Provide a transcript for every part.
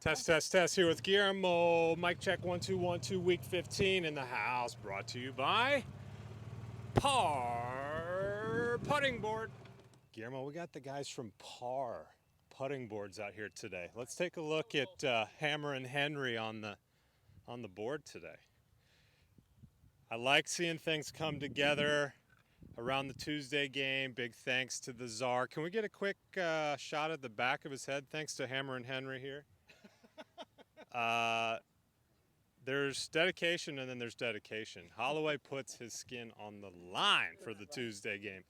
Test here with Guillermo. Mic check 1 2 1 2. Week 15 in the house. Brought to you by Par Putting Board. Guillermo, we got the guys from Par Putting Boards out here today. Let's take a look at Hammer and Henry on the board today. I like seeing things come together around the Tuesday game. Big thanks to the Czar. Can we get a quick shot at the back of his head? Thanks to Hammer and Henry here. There's dedication and then there's dedication. Holloway puts his skin on the line for the Tuesday game.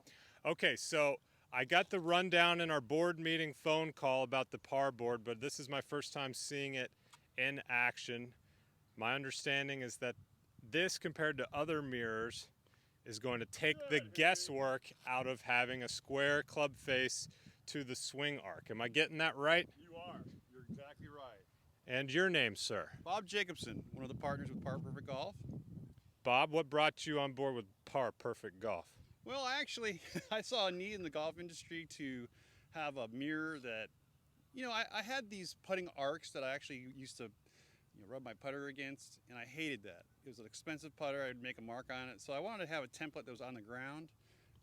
Okay, so I got the rundown in our board meeting phone call about the par board, but this is my first time seeing it in action. My understanding is that this, compared to other mirrors, is going to take the guesswork out of having a square club face to the swing arc. Am I getting that right? You are. You're exactly right. And your name, sir? Bob Jacobson, one of the partners with Par Perfect Golf. Bob, what brought you on board with Par Perfect Golf? Well, actually, I saw a need in the golf industry to have a mirror that, I had these putting arcs that I actually used to rub my putter against, and I hated that. It was an expensive putter. I'd make a mark on it. So I wanted to have a template that was on the ground.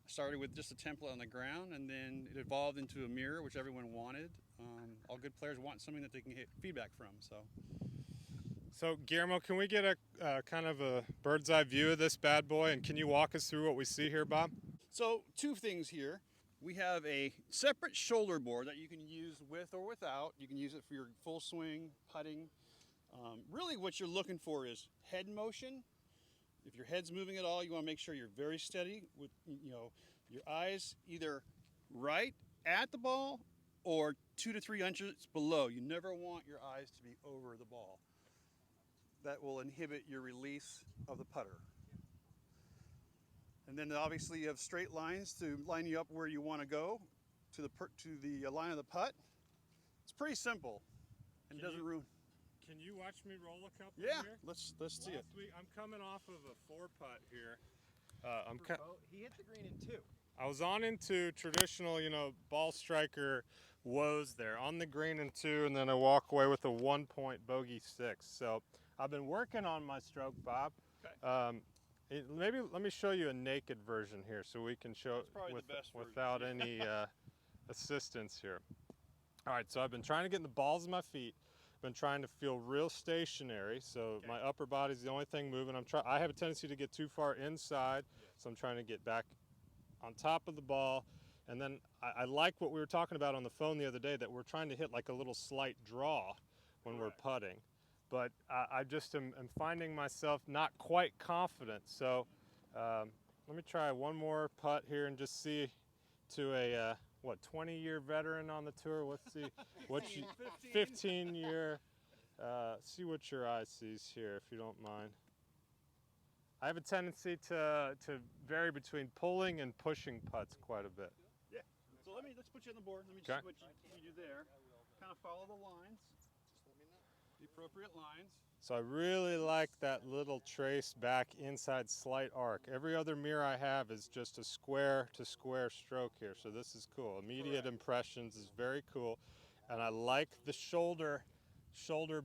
I started with just a template on the ground, and then it evolved into a mirror, which everyone wanted. All good players want something that they can get feedback from. So Guillermo, can we get a kind of a bird's eye view of this bad boy, and can you walk us through what we see here, Bob? So two things here. We have a separate shoulder board that you can use with or without. You can use it for your full swing, putting. Really what you're looking for is head motion. If your head's moving at all, you want to make sure you're very steady with your eyes either right at the ball or 2 to 3 inches below. You never want your eyes to be over the ball. That will inhibit your release of the putter. And then obviously you have straight lines to line you up where you want to go to the line of the putt. It's pretty simple and it doesn't ruin. Can you watch me roll a couple here? Let's see it. Last week, I'm coming off of a 4-putt here. He hit the green in 2. I was on into traditional, ball striker woes there. On the green in 2, and then I walk away with a 1-point bogey 6. So I've been working on my stroke, Bob. Okay. Maybe let me show you a naked version here so we can show it without any assistance here. All right, so I've been trying to get in the balls of my feet. Been trying to feel real stationary, so my upper body's the only thing moving. I have a tendency to get too far inside, so I'm trying to get back on top of the ball. And then I like what we were talking about on the phone the other day, that we're trying to hit like a little slight draw when we're putting. But I just am finding myself not quite confident. So let me try one more putt here and just see to a 20-year veteran on the tour. Let's see what 15-year. See what your eye sees here, if you don't mind. I have a tendency to vary between pulling and pushing putts quite a bit. Yeah. So let's put you on the board. Let me see what you do there. Kind of follow the lines. Just let me know. The appropriate lines. So I really like that little trace back inside slight arc. Every other mirror I have is just a square to square stroke here. So this is cool. Immediate impressions is very cool. And I like the shoulder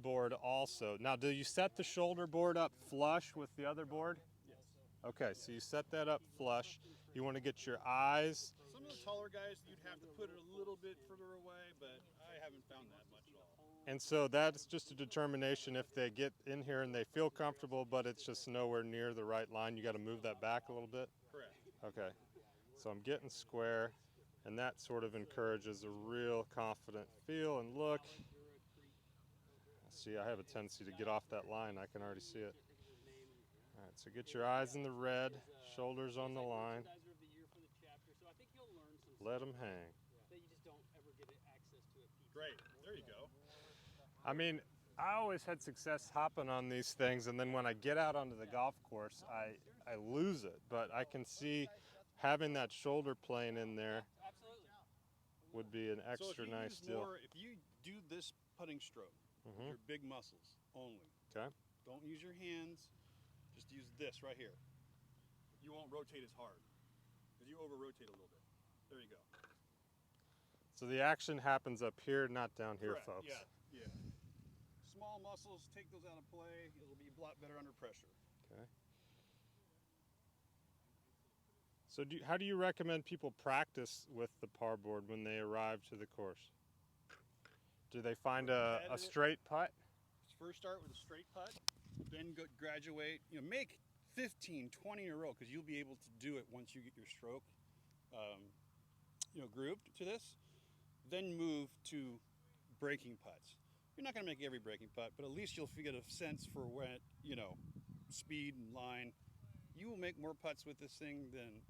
board also. Now, do you set the shoulder board up flush with the other board? Yes. Okay, so you set that up flush. You want to get your eyes. Some of the taller guys, you'd have to put it a little bit further away, but I haven't found that much at all. And so that's just a determination if they get in here and they feel comfortable, but it's just nowhere near the right line. You got to move that back a little bit? Correct. Okay. So I'm getting square, and that sort of encourages a real confident feel and look. See, I have a tendency to get off that line. I can already see it. All right, so get your eyes in the red, shoulders on the line. Let them hang. Great. There you go. I mean, I always had success hopping on these things, and then when I get out onto the golf course, I lose it. But I can see having that shoulder plane in there would be an extra nice deal. If you do this putting stroke, your big muscles only. Okay. Don't use your hands. Just use this right here. You won't rotate as hard because you over-rotate a little bit. There you go. So the action happens up here, not down here, Correct. folks. Yeah. small muscles, take those out of play. It'll be a lot better under pressure. Okay. So how do you recommend people practice with the par board when they arrive to the course? Do they find a straight putt? First start with a straight putt, then graduate, make 15, 20 in a row, because you'll be able to do it once you get your stroke grooved to this. Then move to breaking putts. You're not going to make every breaking putt, but at least you'll get a sense for when, speed and line. You will make more putts with this thing than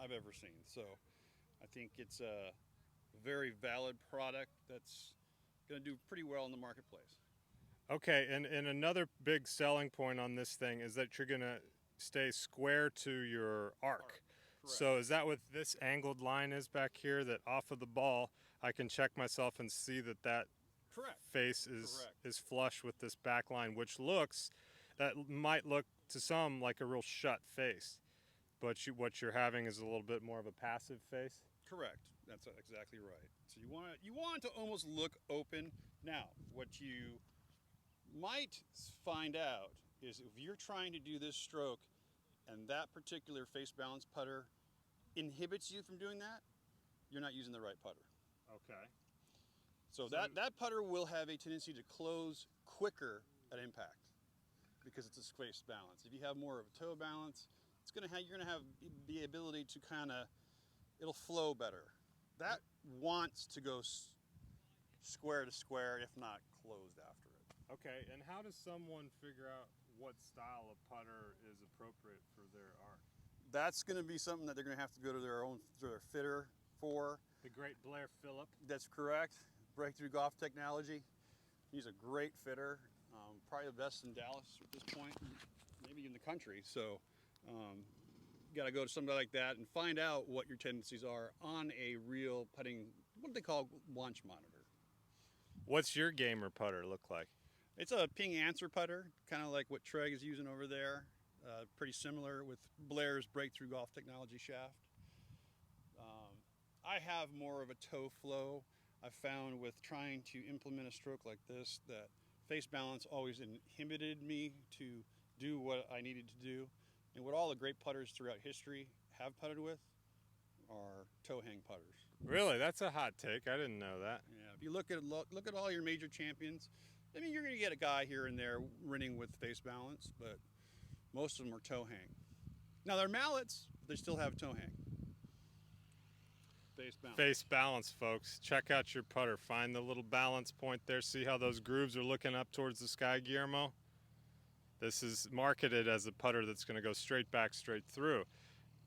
I've ever seen. So I think it's a very valid product that's going to do pretty well in the marketplace. Okay, and another big selling point on this thing is that you're going to stay square to your arc. So is that what this angled line is back here, that off of the ball I can check myself and see that Correct. face is flush with this back line, which might look to some like a real shut face, but what you're having is a little bit more of a passive face? Correct. That's exactly right. So you want to almost look open. Now, what you might find out is if you're trying to do this stroke and that particular face balance putter inhibits you from doing that, you're not using the right putter. Okay. So that putter will have a tendency to close quicker at impact because it's a face balance. If you have more of a toe balance, you're gonna have the ability to it'll flow better. That wants to go square to square, if not closed after it. Okay, and how does someone figure out what style of putter is appropriate for their arc? That's going to be something that they're going to have to go to their fitter for. The great Blair Phillip. That's correct. Breakthrough Golf Technology. He's a great fitter, probably the best in Dallas at this point, maybe in the country. So you got to go to somebody like that and find out what your tendencies are on a real putting, what they call launch monitor. What's your gamer putter look like? It's a ping answer putter, kind of like what Treg is using over there. Pretty similar with Blair's Breakthrough Golf Technology shaft. I have more of a toe flow. I've found with trying to implement a stroke like this that face balance always inhibited me to do what I needed to do. And what all the great putters throughout history have putted with are toe hang putters. Really? That's a hot take. I didn't know that. Yeah. If you look at all your major champions, I mean, you're going to get a guy here and there winning with face balance, but most of them are toe hang. Now they're mallets, but they still have toe hang. Face balance. Face balance, folks. Check out your putter. Find the little balance point there. See how those grooves are looking up towards the sky, Guillermo? This is marketed as a putter that's going to go straight back, straight through.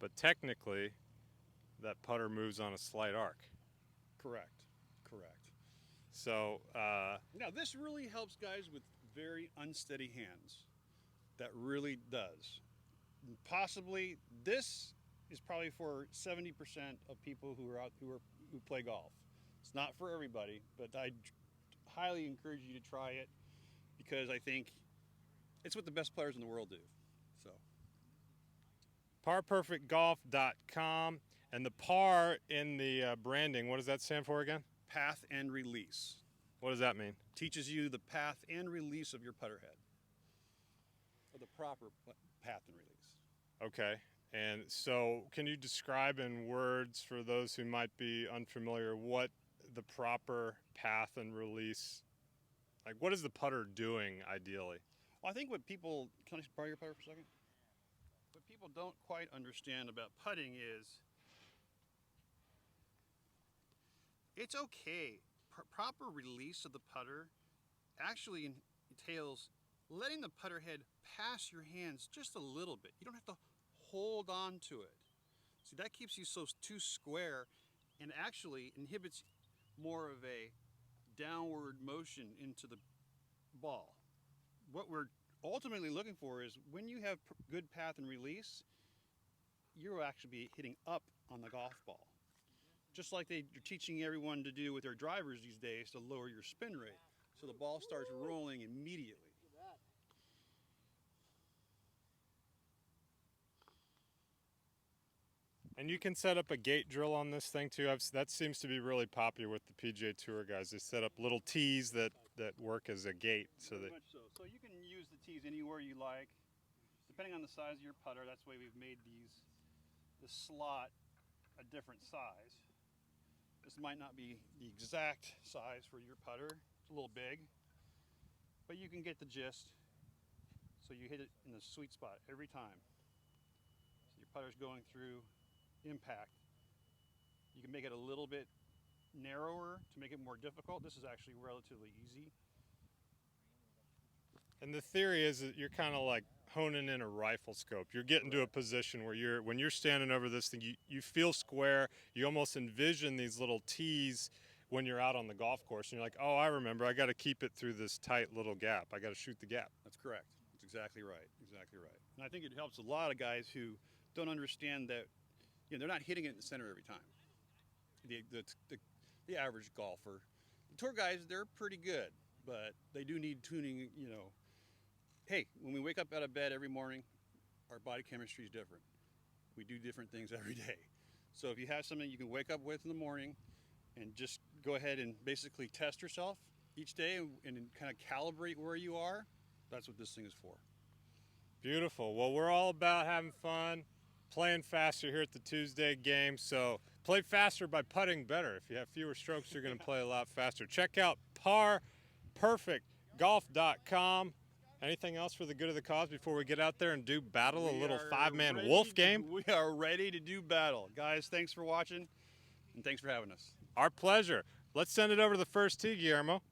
But technically, that putter moves on a slight arc. Correct. So now this really helps guys with very unsteady hands. That really does. Possibly this is probably for 70% of people who play golf. It's not for everybody, but I highly encourage you to try it because I think it's what the best players in the world do. So ParPerfectGolf.com, and the par in the branding, what does that stand for again? Path and release. What does that mean? Teaches you the path and release of your putter head. Or the proper path and release. Okay. And so can you describe in words for those who might be unfamiliar what the proper path and release, like what is the putter doing ideally? Well, I think what people, can I borrow your putter for a second? What people don't quite understand about putting is it's okay. Proper release of the putter actually entails letting the putter head pass your hands just a little bit. You don't have to hold on to it. See, that keeps you too square and actually inhibits more of a downward motion into the ball. What we're ultimately looking for is when you have good path and release, you'll actually be hitting up on the golf ball. Just like they're teaching everyone to do with their drivers these days to lower your spin rate. So the ball starts rolling immediately. And you can set up a gate drill on this thing too. That seems to be really popular with the PGA Tour guys. They set up little tees that work as a gate. Very much so. So you can use the tees anywhere you like, depending on the size of your putter. That's why we've made the slot a different size. This might not be the exact size for your putter. It's a little big, but you can get the gist. So you hit it in the sweet spot every time. So your putter's going through impact. You can make it a little bit narrower to make it more difficult. This is actually relatively easy. And the theory is that you're kind of like honing in a rifle scope. You're getting to a position where when you're standing over this thing, you feel square. You almost envision these little tees when you're out on the golf course, and you're like, oh, I remember, I got to keep it through this tight little gap. I got to shoot the gap. That's correct. That's exactly right. Exactly right. And I think it helps a lot of guys who don't understand that, they're not hitting it in the center every time. The average golfer, the tour guys, they're pretty good, but they do need tuning. Hey, when we wake up out of bed every morning, our body chemistry is different. We do different things every day. So if you have something you can wake up with in the morning and just go ahead and basically test yourself each day and kind of calibrate where you are, that's what this thing is for. Beautiful. Well, we're all about having fun, playing faster here at the Tuesday game. So play faster by putting better. If you have fewer strokes, you're going to play a lot faster. Check out parperfectgolf.com. Anything else for the good of the cause before we get out there and do battle, a little five-man wolf game? We are ready to do battle. Guys, thanks for watching, and thanks for having us. Our pleasure. Let's send it over to the first tee, Guillermo.